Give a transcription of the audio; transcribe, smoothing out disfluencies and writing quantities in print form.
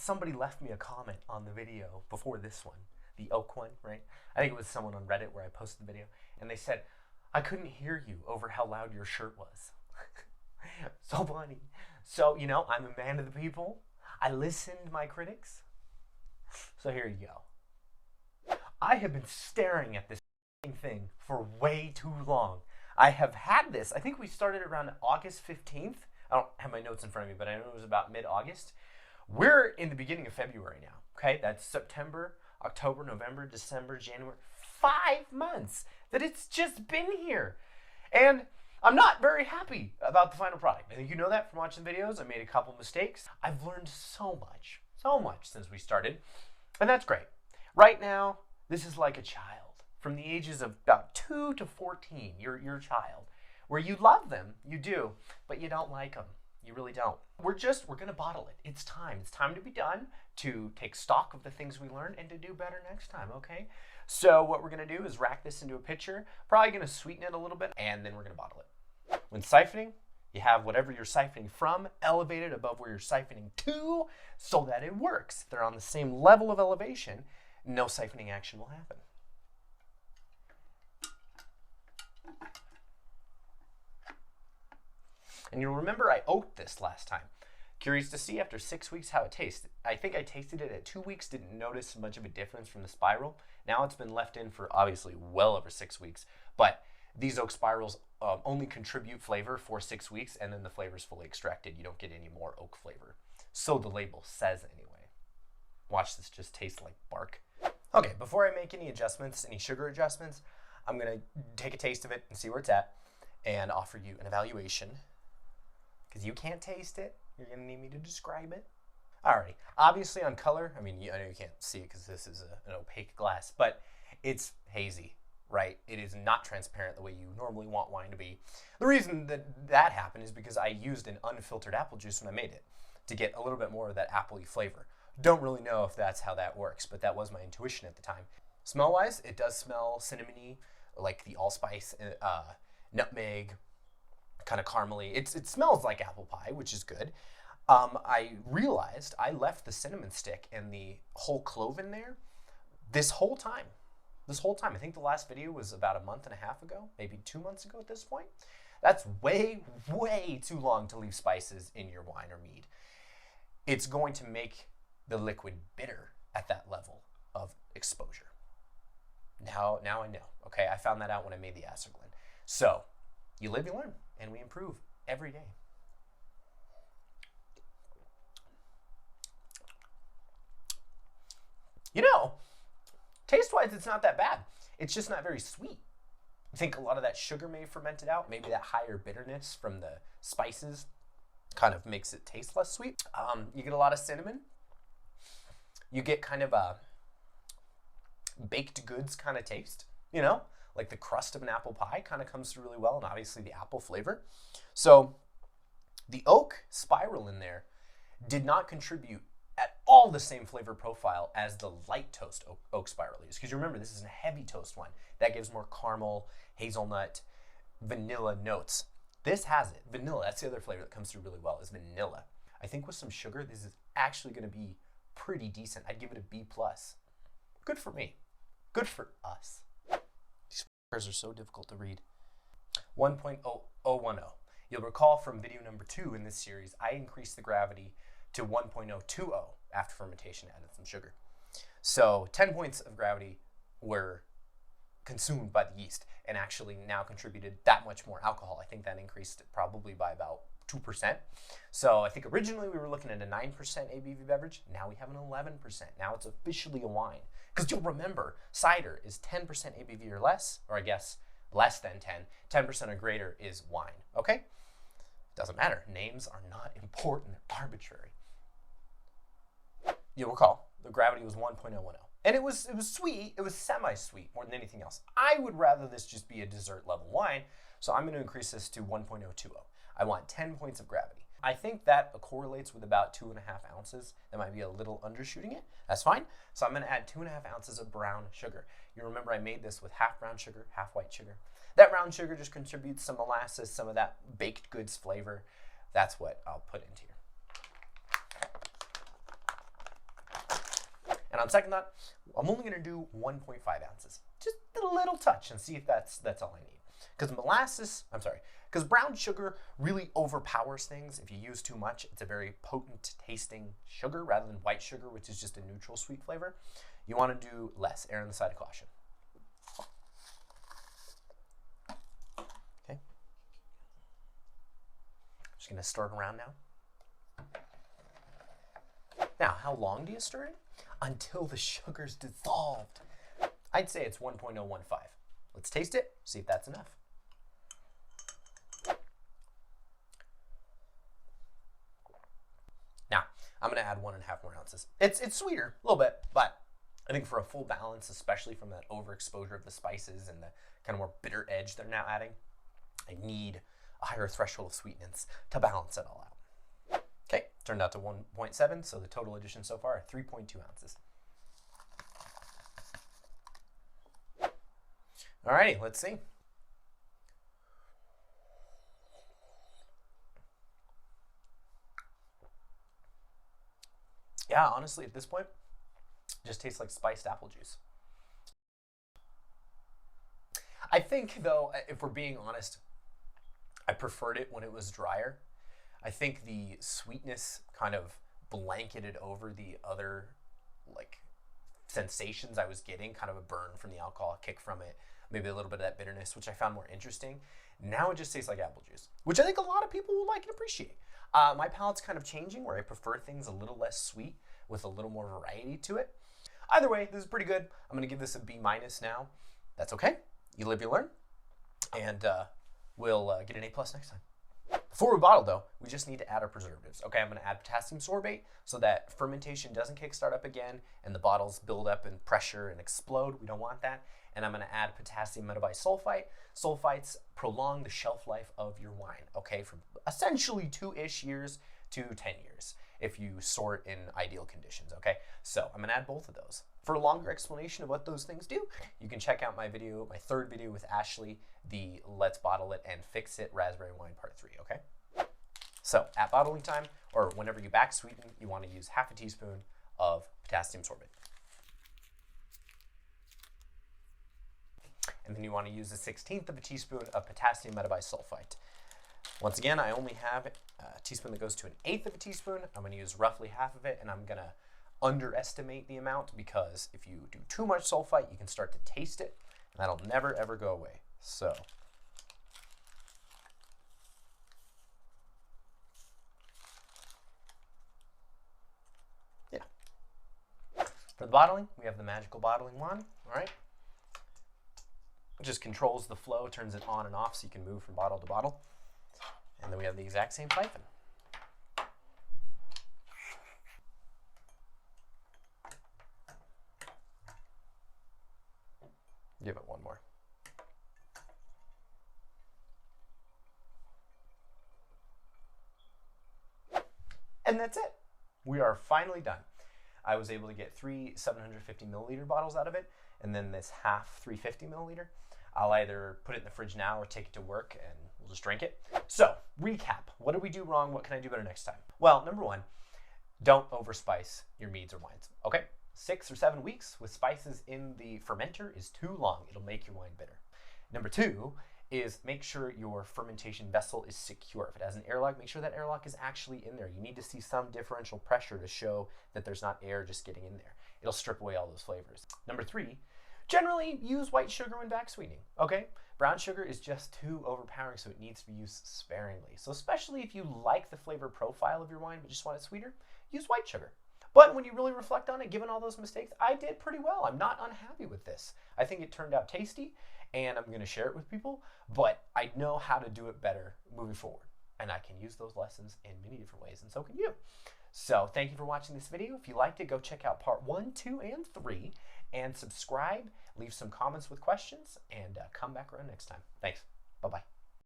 somebody left me a comment on the video before this one, the oak one, right? I think it was someone on Reddit where I posted the video, and they said, I couldn't hear you over how loud your shirt was. So funny. So, you know, I'm a man of the people. I listen to my critics. So here you go. I have been staring at this thing for way too long. I have had this, I think we started around August 15th. I don't have my notes in front of me, but I know it was about mid-August. We're in the beginning of February now, okay? That's September, October, November, December, January. 5 months that it's just been here. And I'm not very happy about the final product. I think you know that from watching the videos. I made a couple mistakes. I've learned so much since we started, and that's great. Right now, this is like a child from the ages of about 2 to 14. You're your child, where you love them, you do, but you don't like them. You really don't. We're gonna bottle it. It's time. It's time to be done, to take stock of the things we learned and to do better next time, okay? So what we're gonna do is rack this into a pitcher, probably gonna sweeten it a little bit, and then we're gonna bottle it. When siphoning, you have whatever you're siphoning from elevated above where you're siphoning to so that it works. If they're on the same level of elevation, no siphoning action will happen. And you'll remember I oaked this last time. Curious to see after 6 weeks how it tastes. I think I tasted it at 2 weeks, didn't notice much of a difference from the spiral. Now it's been left in for obviously well over 6 weeks, but these oak spirals only contribute flavor for 6 weeks, and then the flavor is fully extracted. You don't get any more oak flavor. So the label says anyway. Watch this just taste like bark. Okay, before I make any adjustments, any sugar adjustments, I'm gonna take a taste of it and see where it's at and offer you an evaluation. Because you can't taste it, you're gonna need me to describe it. Alrighty, obviously on color, I mean, I know you can't see it because this is an opaque glass, but it's hazy, right? It is not transparent the way you normally want wine to be. The reason that happened is because I used an unfiltered apple juice when I made it to get a little bit more of that appley flavor. Don't really know if that's how that works, but that was my intuition at the time. Smell-wise, it does smell cinnamony, like the allspice, nutmeg, kind of caramely. It smells like apple pie, which is good. I realized I left the cinnamon stick and the whole clove in there this whole time. I think the last video was about a month and a half ago, maybe 2 months ago at this point. That's way, way too long to leave spices in your wine or mead. It's going to make the liquid bitter at that level of exposure. Now I know, okay? I found that out when I made the Acerglyn. So, you live, you learn, and we improve every day. You know, taste-wise, it's not that bad. It's just not very sweet. I think a lot of that sugar may have fermented out. Maybe that higher bitterness from the spices kind of makes it taste less sweet. You get a lot of cinnamon. You get kind of a baked goods kind of taste, you know? Like the crust of an apple pie kind of comes through really well, and obviously the apple flavor. So the oak spiral in there did not contribute at all the same flavor profile as the light toast oak spiral is. Because you remember, this is a heavy toast one. That gives more caramel, hazelnut, vanilla notes. This has it. Vanilla, that's the other flavor that comes through really well, is vanilla. I think with some sugar, this is actually going to be pretty decent. I'd give it a B+. Good for me. Good for us. These f***ers are so difficult to read. 1.0010. You'll recall from video number 2 in this series, I increased the gravity to 1.020 after fermentation, added some sugar. So 10 points of gravity were consumed by the yeast and actually now contributed that much more alcohol. I think that increased probably by about 2%. So I think originally we were looking at a 9% ABV beverage. Now we have an 11%. Now it's officially a wine. Because you'll remember, cider is 10% ABV or less, or I guess less than 10. 10% or greater is wine, okay? Doesn't matter. Names are not important. They're arbitrary. You'll recall, the gravity was 1.010. And it was sweet. It was semi-sweet more than anything else. I would rather this just be a dessert level wine, so I'm going to increase this to 1.020. I want 10 points of gravity. I think that correlates with about 2.5 ounces. That might be a little undershooting it. That's fine. So I'm going to add 2.5 ounces of brown sugar. You remember I made this with half brown sugar, half white sugar. That brown sugar just contributes some molasses, some of that baked goods flavor. That's what I'll put into here. on second thought, I'm only gonna do 1.5 ounces. Just a little touch and see if that's all I need. Because brown sugar really overpowers things. If you use too much, it's a very potent tasting sugar rather than white sugar, which is just a neutral sweet flavor. You want to do less, err on the side of caution. Okay. Just gonna stir it around now. Now, how long do you stir it? Until the sugar's dissolved. I'd say it's 1.015. Let's taste it, see if that's enough. Now, I'm gonna add 1.5 more ounces. It's sweeter, a little bit, but I think for a full balance, especially from that overexposure of the spices and the kind of more bitter edge they're now adding, I need a higher threshold of sweetness to balance it all out. Okay, turned out to 1.7, so the total addition so far are 3.2 ounces. Alrighty, let's see. Yeah, honestly, at this point, it just tastes like spiced apple juice. I think, though, if we're being honest, I preferred it when it was drier. I think the sweetness kind of blanketed over the other, like, sensations I was getting, kind of a burn from the alcohol, a kick from it, maybe a little bit of that bitterness, which I found more interesting. Now it just tastes like apple juice, which I think a lot of people will like and appreciate. My palate's kind of changing where I prefer things a little less sweet with a little more variety to it. Either way, this is pretty good. I'm gonna give this a B- now. That's okay. You live, you learn. And we'll get an A+ next time. Before we bottle though, we just need to add our preservatives. Okay, I'm gonna add potassium sorbate so that fermentation doesn't kickstart up again and the bottles build up in pressure and explode. We don't want that. And I'm gonna add potassium metabisulfite. Sulfites prolong the shelf life of your wine, okay, from essentially 2-ish years to 10 years if you sort in ideal conditions, okay? So I'm gonna add both of those. For a longer explanation of what those things do, you can check out my video, my third video with Ashley, the Let's Bottle It and Fix It Raspberry Wine Part 3, okay? So at bottling time, or whenever you back sweeten, you wanna use half a teaspoon of potassium sorbate. And then you want to use a 1/16 of a teaspoon of potassium metabisulfite. Once again, I only have a teaspoon that goes to 1/8 of a teaspoon. I'm going to use roughly half of it, and I'm going to underestimate the amount because if you do too much sulfite, you can start to taste it, and that'll never ever go away. So yeah. For the bottling, we have the magical bottling wand, all right? It just controls the flow, turns it on and off so you can move from bottle to bottle. And then we have the exact same siphon. Give it one more. And that's it. We are finally done. I was able to get 3 750 milliliter bottles out of it, and then this half 350 milliliter. I'll either put it in the fridge now or take it to work and we'll just drink it. So, recap. What did we do wrong? What can I do better next time? Well, number one, don't overspice your meads or wines, okay? 6 or 7 weeks with spices in the fermenter is too long. It'll make your wine bitter. Number two is make sure your fermentation vessel is secure. If it has an airlock, make sure that airlock is actually in there. You need to see some differential pressure to show that there's not air just getting in there. It'll strip away all those flavors. Number three, generally use white sugar when back sweetening, okay? Brown sugar is just too overpowering, so it needs to be used sparingly. So especially if you like the flavor profile of your wine but just want it sweeter, use white sugar. But when you really reflect on it, given all those mistakes, I did pretty well. I'm not unhappy with this. I think it turned out tasty, and I'm gonna share it with people, but I know how to do it better moving forward. And I can use those lessons in many different ways, and so can you. So thank you for watching this video. If you liked it, go check out part 1, 2, and 3, and subscribe, leave some comments with questions, and come back around next time. Thanks. Bye-bye.